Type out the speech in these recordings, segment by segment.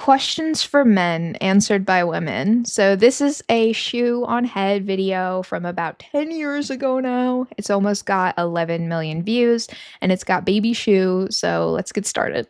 questions for men answered by women. So this is a Shoe0nhead video from about 10 years ago now. It's almost got 11 million views and it's got baby shoe. So let's get started.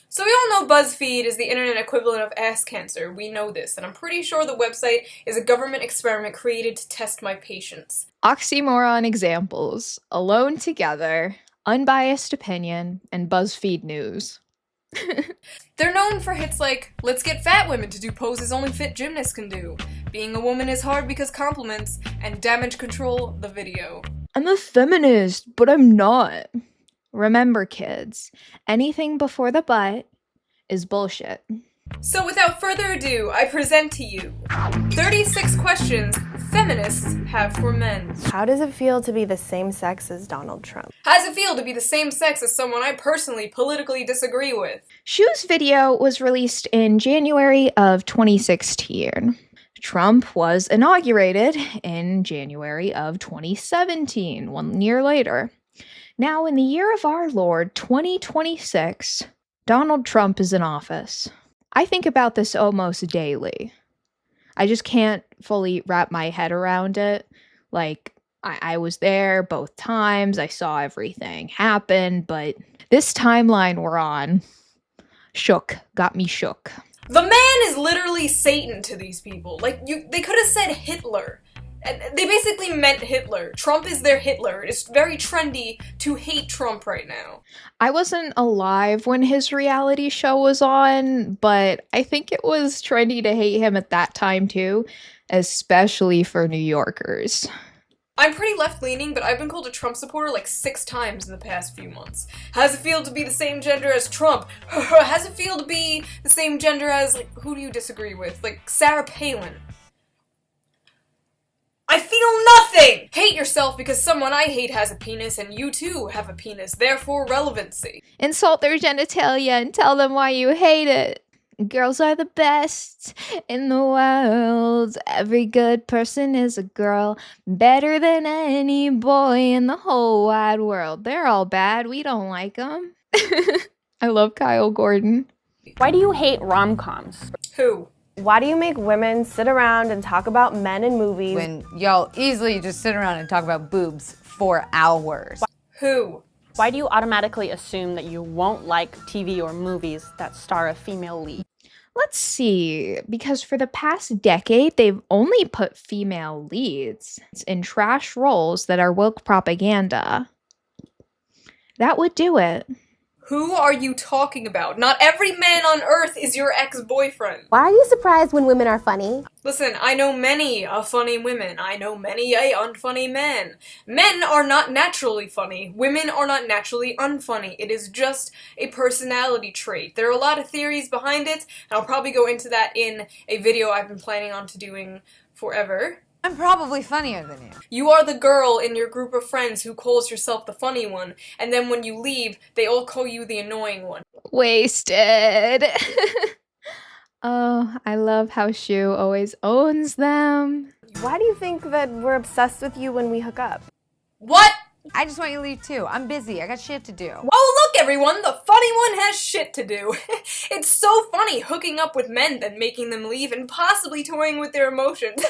So we all know BuzzFeed is the internet equivalent of ass cancer. We know this, and I'm pretty sure the website is a government experiment created to test my patience. Oxymoron examples: alone together, unbiased opinion, and BuzzFeed news. They're known for hits like, let's get fat women to do poses only fit gymnasts can do, being a woman is hard because compliments, and damage control, the video. I'm a feminist, but I'm not. Remember, kids, anything before the butt is bullshit. So without further ado, I present to you 36 questions feminists have for men. How does it feel to be the same sex as Donald Trump? How does it feel to be the same sex as someone I personally politically disagree with? Shoe's video was released in January of 2016. Trump was inaugurated in January of 2017, 1 year later. Now, in the year of our Lord, 2026, Donald Trump is in office. I think about this almost daily. I just can't fully wrap my head around it. Like, I was there both times. I saw everything happen, but this timeline we're on got me shook. The man is literally Satan to these people. Like, they could have said Hitler. They basically meant Hitler. Trump is their Hitler. It's very trendy to hate Trump right now. I wasn't alive when his reality show was on, but I think it was trendy to hate him at that time too, especially for New Yorkers. I'm pretty left-leaning, but I've been called a Trump supporter like 6 times in the past few months. How does it feel to be the same gender as Trump? How does it feel to be the same gender as, like, who do you disagree with? Like, Sarah Palin. I feel nothing! Hate yourself because someone I hate has a penis and you too have a penis, therefore relevancy. Insult their genitalia and tell them why you hate it. Girls are the best in the world. Every good person is a girl, better than any boy in the whole wide world. They're all bad. We don't like them. I love Kyle Gordon. Why do you hate rom-coms? Who? Why do you make women sit around and talk about men in movies when y'all easily just sit around and talk about boobs for hours? Who? Why do you automatically assume that you won't like TV or movies that star a female lead? Let's see, because for the past decade, they've only put female leads in trash roles that are woke propaganda. That would do it. Who are you talking about? Not every man on earth is your ex-boyfriend. Why are you surprised when women are funny? Listen, I know many funny women. I know many unfunny men. Men are not naturally funny. Women are not naturally unfunny. It is just a personality trait. There are a lot of theories behind it, and I'll probably go into that in a video I've been planning on doing forever. I'm probably funnier than you. You are the girl in your group of friends who calls yourself the funny one, and then when you leave, they all call you the annoying one. Wasted. Oh, I love how Shoe always owns them. Why do you think that we're obsessed with you when we hook up? What? I just want you to leave too. I'm busy. I got shit to do. Oh, look, everyone! The funny one has shit to do. It's so funny hooking up with men, then making them leave, and possibly toying with their emotions.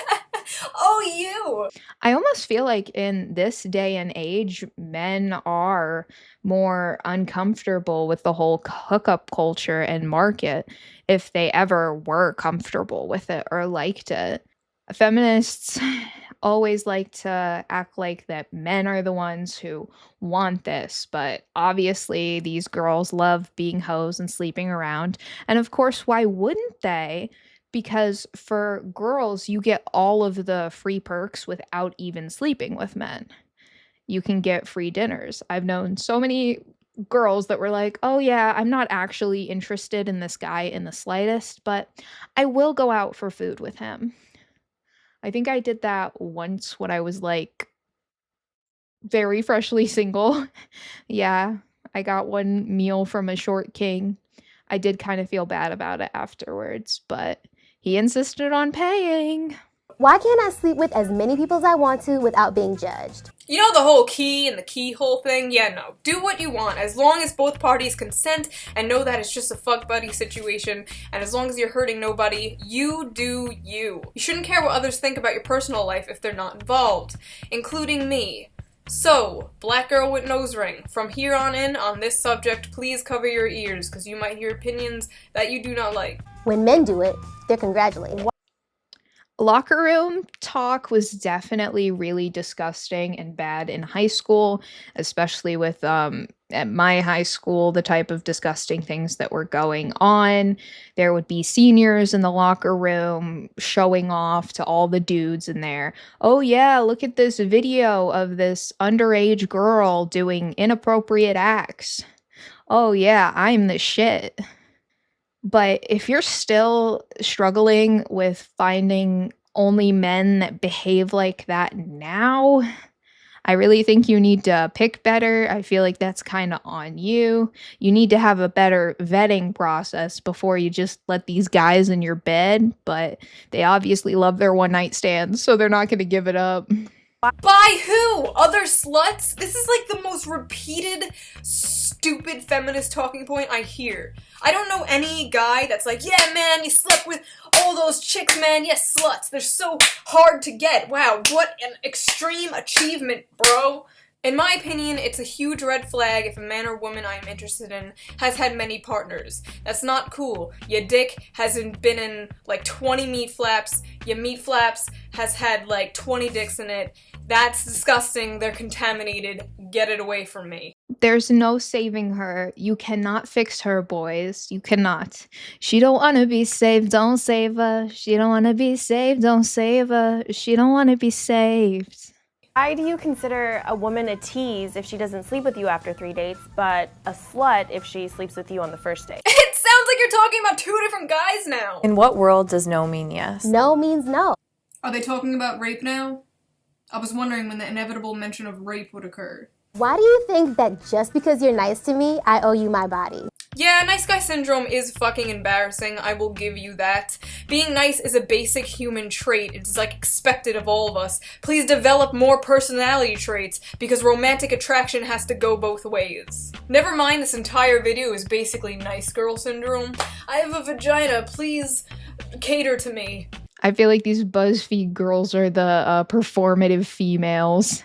Oh, you! I almost feel like in this day and age, men are more uncomfortable with the whole hookup culture and market, if they ever were comfortable with it or liked it. Feminists always like to act like that men are the ones who want this, but obviously these girls love being hoes and sleeping around. And of course, why wouldn't they? Because for girls, you get all of the free perks without even sleeping with men. You can get free dinners. I've known so many girls that were like, oh yeah, I'm not actually interested in this guy in the slightest, but I will go out for food with him. I think I did that once when I was like very freshly single. Yeah, I got one meal from a short king. I did kind of feel bad about it afterwards, but he insisted on paying. Why can't I sleep with as many people as I want to without being judged? You know the whole key and the keyhole thing? Yeah, no. Do what you want, as long as both parties consent and know that it's just a fuck buddy situation, and as long as you're hurting nobody, you do you. You shouldn't care what others think about your personal life if they're not involved, including me. So, black girl with nose ring, from here on in on this subject, please cover your ears, because you might hear opinions that you do not like. When men do it, they're congratulated. Locker room talk was definitely really disgusting and bad in high school, especially with at my high school, the type of disgusting things that were going on. There would be seniors in the locker room showing off to all the dudes in there. Oh yeah, look at this video of this underage girl doing inappropriate acts. Oh yeah, I'm the shit. But if you're still struggling with finding only men that behave like that now, I really think you need to pick better. I feel like that's kind of on you. You need to have a better vetting process before you just let these guys in your bed, but they obviously love their one night stands, so they're not going to give it up. By who? Other sluts? This is like the most repeated, stupid feminist talking point I hear. I don't know any guy that's like, yeah man, you slept with all those chicks, man, yes, sluts. They're so hard to get. Wow, what an extreme achievement, bro. In my opinion, it's a huge red flag if a man or woman I am interested in has had many partners. That's not cool. Your dick hasn't been in like 20 meat flaps. Your meat flaps has had like 20 dicks in it. That's disgusting. They're contaminated. Get it away from me. There's no saving her. You cannot fix her, boys. You cannot. She don't want to be saved, don't save her. She don't want to be saved, don't save her. She don't want to be saved. Why do you consider a woman a tease if she doesn't sleep with you after 3 dates, but a slut if she sleeps with you on the first date? It sounds like you're talking about two different guys now. In what world does no mean yes? No means no. Are they talking about rape now? I was wondering when the inevitable mention of rape would occur. Why do you think that just because you're nice to me, I owe you my body? Yeah, nice guy syndrome is fucking embarrassing, I will give you that. Being nice is a basic human trait. It's like expected of all of us. Please develop more personality traits, because romantic attraction has to go both ways. Never mind, this entire video is basically nice girl syndrome. I have a vagina, please cater to me. I feel like these BuzzFeed girls are the performative females.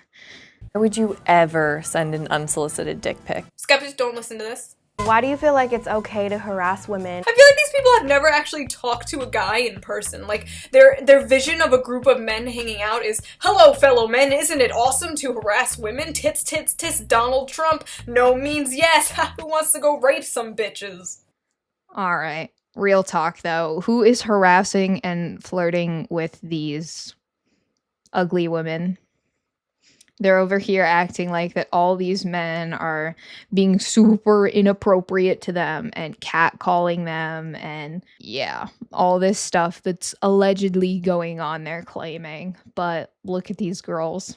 Why would you ever send an unsolicited dick pic? Skeptics, don't listen to this. Why do you feel like it's okay to harass women? I feel like these people have never actually talked to a guy in person. Like, their vision of a group of men hanging out is, hello fellow men, isn't it awesome to harass women? Tits, tits, tits, Donald Trump. No means yes. Who wants to go rape some bitches? Alright, real talk though. Who is harassing and flirting with these ugly women? They're over here acting like that all these men are being super inappropriate to them and catcalling them and yeah, all this stuff that's allegedly going on, they're claiming. But look at these girls.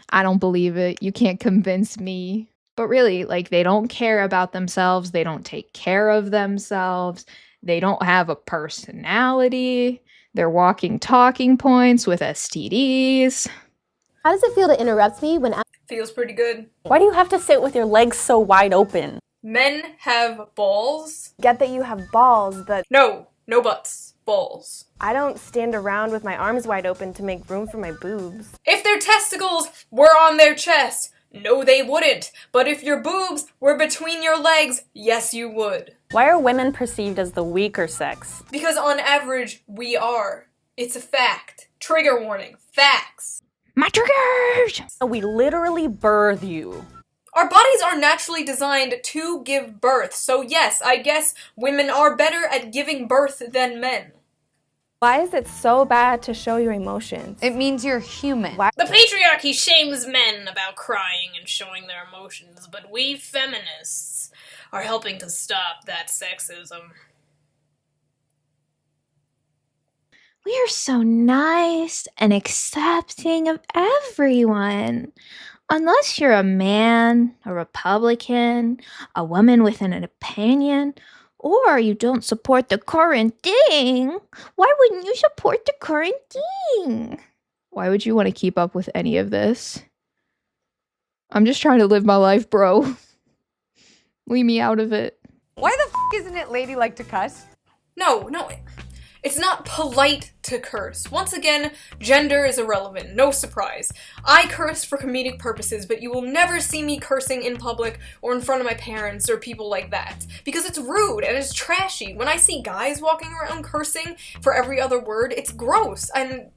I don't believe it. You can't convince me. But really, like, they don't care about themselves. They don't take care of themselves. They don't have a personality. They're walking talking points with STDs. How does it feel to interrupt me when Feels pretty good. Why do you have to sit with your legs so wide open? Men have balls. Get that you have balls, but No butts. Balls. I don't stand around with my arms wide open to make room for my boobs. If their testicles were on their chest, no they wouldn't. But if your boobs were between your legs, yes you would. Why are women perceived as the weaker sex? Because on average, we are. It's a fact. Trigger warning. Facts. My triggers! We literally birth you. Our bodies are naturally designed to give birth, so yes, I guess women are better at giving birth than men. Why is it so bad to show your emotions? It means you're human. Why? The patriarchy shames men about crying and showing their emotions, but we feminists are helping to stop that sexism. We are so nice and accepting of everyone. Unless you're a man, a Republican, a woman with an opinion, Or you don't support the current thing. Why wouldn't you support the current thing? Why would you want to keep up with any of this? I'm just trying to live my life, bro. Leave me out of it. Why the f isn't it ladylike to cuss? No, it's not polite to curse. Once again, gender is irrelevant, no surprise. I curse for comedic purposes, but you will never see me cursing in public or in front of my parents or people like that. Because it's rude and it's trashy. When I see guys walking around cursing for every other word, it's gross and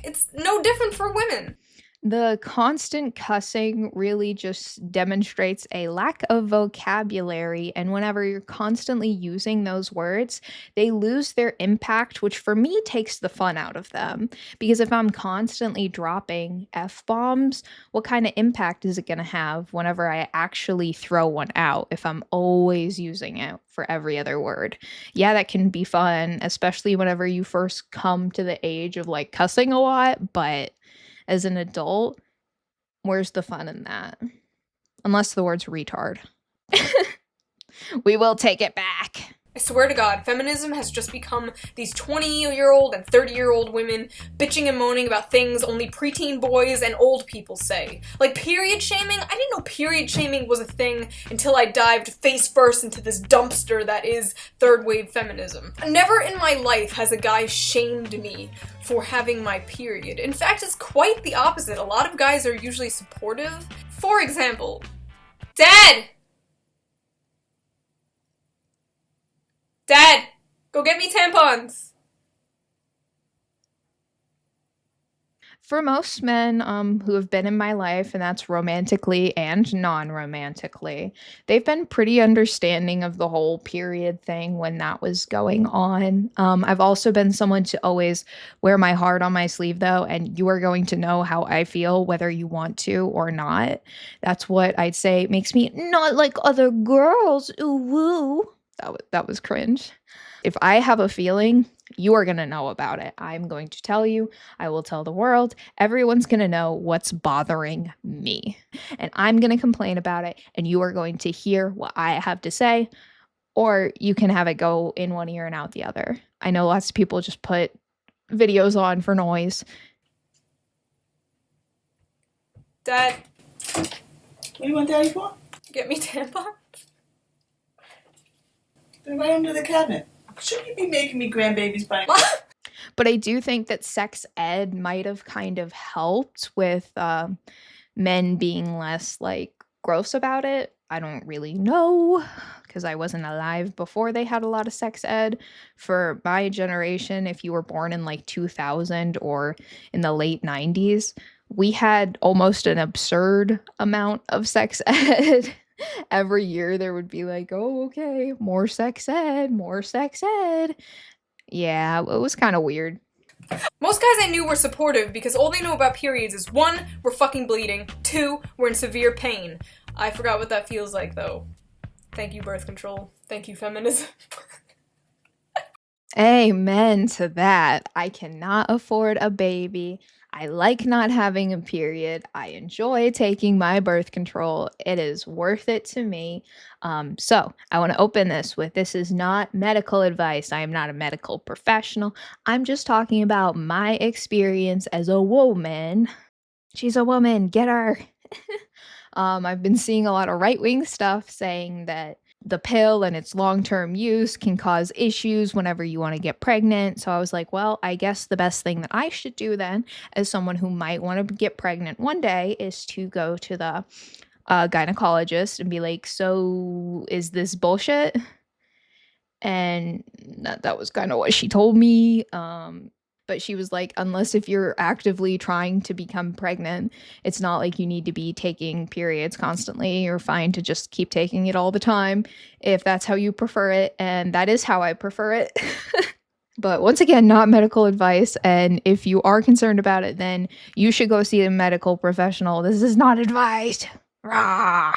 it's no different for women. The constant cussing really just demonstrates a lack of vocabulary, and whenever you're constantly using those words, they lose their impact, which for me takes the fun out of them. Because if I'm constantly dropping F-bombs, what kind of impact is it going to have whenever I actually throw one out if I'm always using it for every other word? Yeah, that can be fun, especially whenever you first come to the age of like cussing a lot, but as an adult, where's the fun in that? Unless the word's retard. We will take it back. I swear to God, feminism has just become these 20-year-old and 30-year-old women bitching and moaning about things only preteen boys and old people say. Like period shaming? I didn't know period shaming was a thing until I dived face first into this dumpster that is third wave feminism. Never in my life has a guy shamed me for having my period. In fact, it's quite the opposite. A lot of guys are usually supportive. For example, Dad! Dad, go get me tampons. For most men who have been in my life, and that's romantically and non-romantically, they've been pretty understanding of the whole period thing when that was going on. I've also been someone to always wear my heart on my sleeve, though, and you are going to know how I feel whether you want to or not. That's what I'd say makes me not like other girls. Ooh, woo. That was cringe. If I have a feeling, you are going to know about it. I'm going to tell you. I will tell the world. Everyone's going to know what's bothering me. And I'm going to complain about it. And you are going to hear what I have to say. Or you can have it go in one ear and out the other. I know lots of people just put videos on for noise. Dad, What do you want Daddy for? get me tampons. They're right under the cabinet. Shouldn't you be making me grandbabies by now? But I do think that sex ed might have kind of helped with men being less like gross about it. I don't really know because I wasn't alive before they had a lot of sex ed. For my generation, if you were born in like 2000 or in the late 90s, we had almost an absurd amount of sex ed. Every year there would be like, oh, okay, more sex ed, more sex ed. Yeah, it was kind of weird. Most guys I knew were supportive because all they know about periods is 1, we're fucking bleeding, 2, we're in severe pain. I forgot what that feels like though. Thank you, birth control. Thank you, feminism. Amen to that. I cannot afford a baby. I like not having a period. I enjoy taking my birth control. It is worth it to me. So I want to open this is not medical advice. I am not a medical professional. I'm just talking about my experience as a woman. She's a woman. Get her. I've been seeing a lot of right-wing stuff saying that the pill and its long-term use can cause issues whenever you want to get pregnant. So I was like, well, I guess the best thing that I should do then, as someone who might want to get pregnant one day, is to go to the gynecologist and be like, so is this bullshit? And that was kind of what she told me. But she was like, unless if you're actively trying to become pregnant, it's not like you need to be taking periods constantly. You're fine to just keep taking it all the time if that's how you prefer it. And that is how I prefer it. But once again, not medical advice. And if you are concerned about it, then you should go see a medical professional. This is not advice. Rah.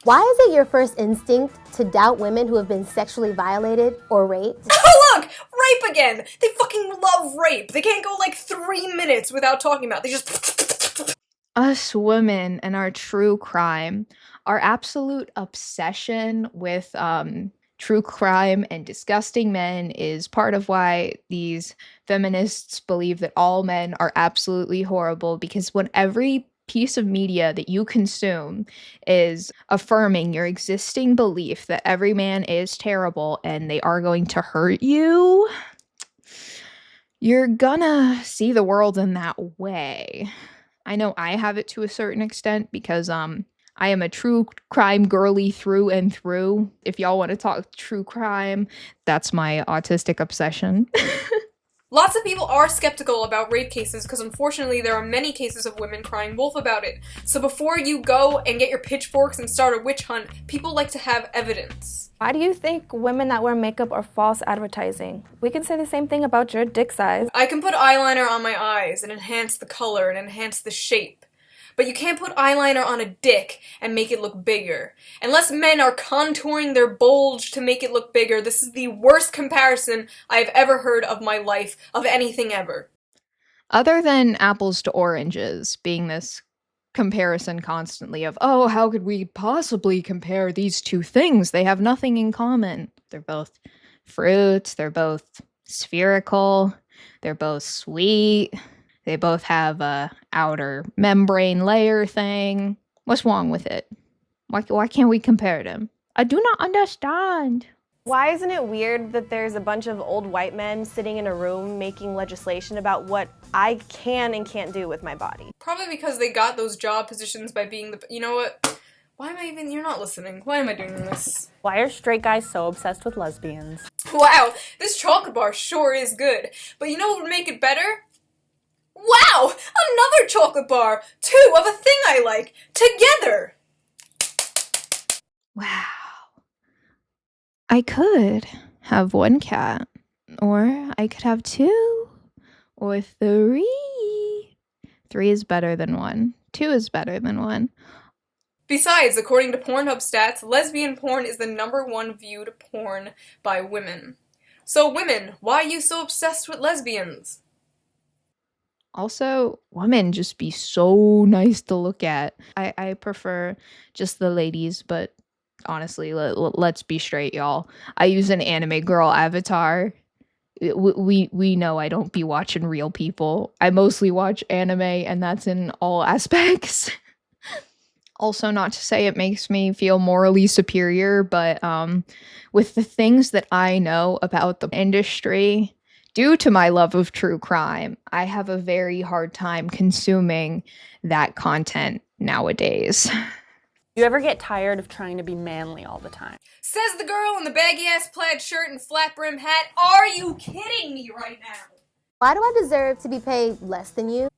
Why is it your first instinct to doubt women who have been sexually violated or raped? Oh look! Rape again! They fucking love rape! They can't go like 3 minutes without talking about it. They just... Us women and our true crime, our absolute obsession with true crime and disgusting men is part of why these feminists believe that all men are absolutely horrible, because when every piece of media that you consume is affirming your existing belief that every man is terrible and they are going to hurt you, you're gonna see the world in that way. I know I have it to a certain extent because I am a true crime girly through and through. If y'all want to talk true crime, that's my autistic obsession. Lots of people are skeptical about rape cases because unfortunately there are many cases of women crying wolf about it. So before you go and get your pitchforks and start a witch hunt, people like to have evidence. Why do you think women that wear makeup are false advertising? We can say the same thing about your dick size. I can put eyeliner on my eyes and enhance the color and enhance the shape. But you can't put eyeliner on a dick and make it look bigger. Unless men are contouring their bulge to make it look bigger, this is the worst comparison I've ever heard of my life, of anything ever. Other than apples to oranges being this comparison constantly of, oh, how could we possibly compare these two things? They have nothing in common. They're both fruits, they're both spherical, they're both sweet. They both have a outer membrane layer thing. What's wrong with it? Why can't we compare them? I do not understand. Why isn't it weird that there's a bunch of old white men sitting in a room making legislation about what I can and can't do with my body? Probably because they got those job positions by being the... You know what? Why am I even... You're not listening. Why am I doing this? Why are straight guys so obsessed with lesbians? Wow, this chocolate bar sure is good. But you know what would make it better? Wow! Another chocolate bar! 2 of a thing I like! Together! Wow. I could have 1 cat, or I could have 2, or 3. 3 is better than 1. 2 is better than 1. Besides, according to Pornhub stats, lesbian porn is the #1 viewed porn by women. So women, why are you so obsessed with lesbians? Also, women just be so nice to look at. I prefer just the ladies, but honestly, let's be straight, y'all. I use an anime girl avatar. We know I don't be watching real people. I mostly watch anime, and that's in all aspects. Also, not to say it makes me feel morally superior, but with the things that I know about the industry, due to my love of true crime, I have a very hard time consuming that content nowadays. You ever get tired of trying to be manly all the time? Says the girl in the baggy-ass plaid shirt and flat-brim hat. Are you kidding me right now? Why do I deserve to be paid less than you?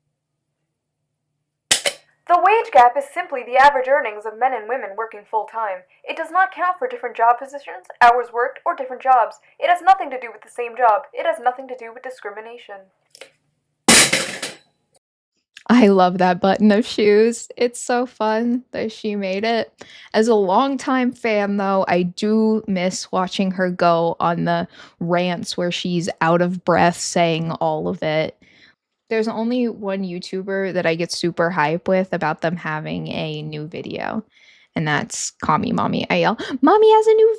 The wage gap is simply the average earnings of men and women working full-time. It does not count for different job positions, hours worked, or different jobs. It has nothing to do with the same job. It has nothing to do with discrimination. I love that button of shoes. It's so fun that she made it. As a longtime fan, though, I do miss watching her go on the rants where she's out of breath saying all of it. There's only one YouTuber that I get super hype with about them having a new video, and that's Kami Mommy. I yell, "Mommy has a new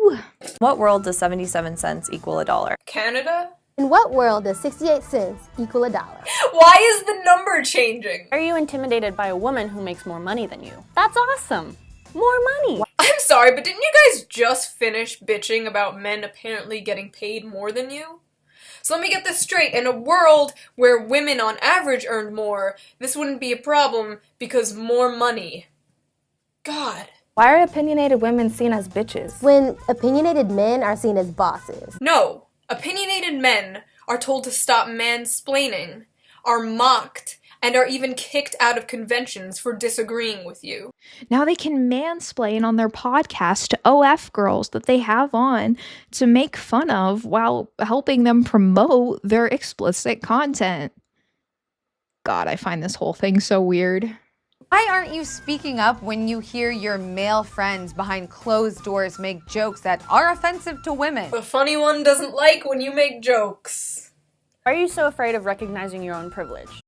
video!" What world does 77 cents equal $1? Canada? In what world does 68 cents equal $1? Why is the number changing? Are you intimidated by a woman who makes more money than you? That's awesome! More money! I'm sorry, but didn't you guys just finish bitching about men apparently getting paid more than you? So let me get this straight. In a world where women on average earned more, this wouldn't be a problem because more money. God. Why are opinionated women seen as bitches? When opinionated men are seen as bosses. No. Opinionated men are told to stop mansplaining, are mocked, and are even kicked out of conventions for disagreeing with you. Now they can mansplain on their podcast to OF girls that they have on to make fun of while helping them promote their explicit content. God, I find this whole thing so weird. Why aren't you speaking up when you hear your male friends behind closed doors make jokes that are offensive to women? The funny one doesn't like when you make jokes. Why are you so afraid of recognizing your own privilege?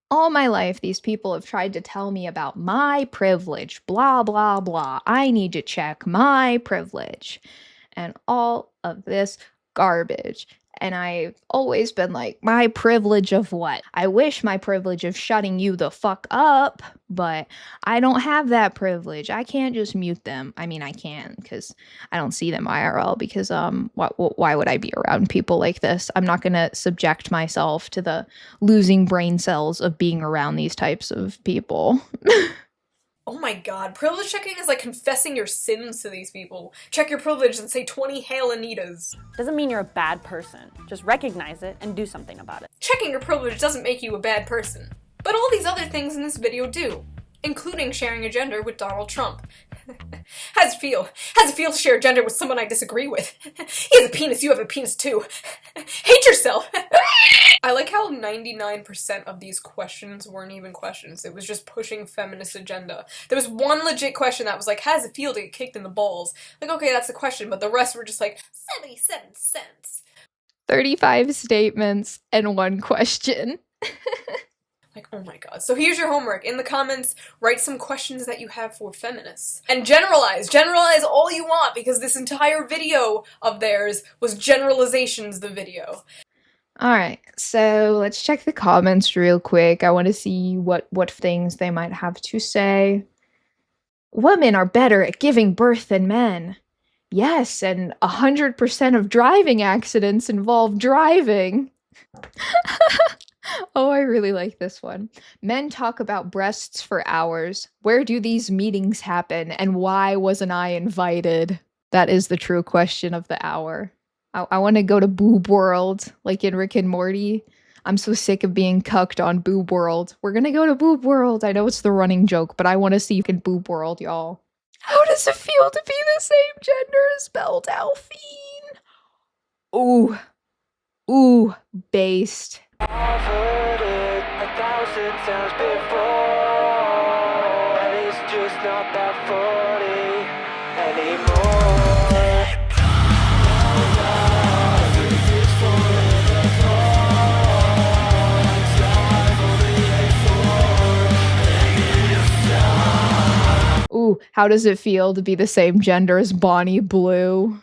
All my life, these people have tried to tell me about my privilege, blah, blah, blah. I need to check my privilege. and all of this garbage. And I've always been like, my privilege of what? I wish my privilege of shutting you the fuck up, but I don't have that privilege. I can't just mute them. I mean, I can because I don't see them IRL because why would I be around people like this? I'm not going to subject myself to the losing brain cells of being around these types of people. Oh my god, privilege checking is like confessing your sins to these people. Check your privilege and say 20 Hail Anitas. Doesn't mean you're a bad person. Just recognize it and do something about it. Checking your privilege doesn't make you a bad person. But all these other things in this video do, including sharing a gender with Donald Trump. How's it feel? How's it feel to share a gender with someone I disagree with? He has a penis, you have a penis too. Hate yourself! I like how 99% of these questions weren't even questions. It was just pushing feminist agenda. There was one legit question that was like, how does it feel to get kicked in the balls? Like, okay, that's the question, but the rest were just like, 77 cents. 35 statements and 1 question. Like, oh my god. So here's your homework. In the comments, write some questions that you have for feminists. And generalize. Generalize all you want, because this entire video of theirs was generalizations the video. Alright, so let's check the comments real quick. I want to see what things they might have to say. Women are better at giving birth than men. Yes, and 100% of driving accidents involve driving. Oh, I really like this one. Men talk about breasts for hours. Where do these meetings happen, and why wasn't I invited? That is the true question of the hour. I want to go to Boob World, like in Rick and Morty. I'm so sick of being cucked on Boob World. We're gonna go to Boob World. I know it's the running joke, but I want to see you in Boob World, y'all. How does it feel to be the same gender as Belle Delphine? Ooh. Ooh, based. I've heard it 1,000 times before, and it's just not that funny anymore. Ooh, how does it feel to be the same gender as Bonnie Blue?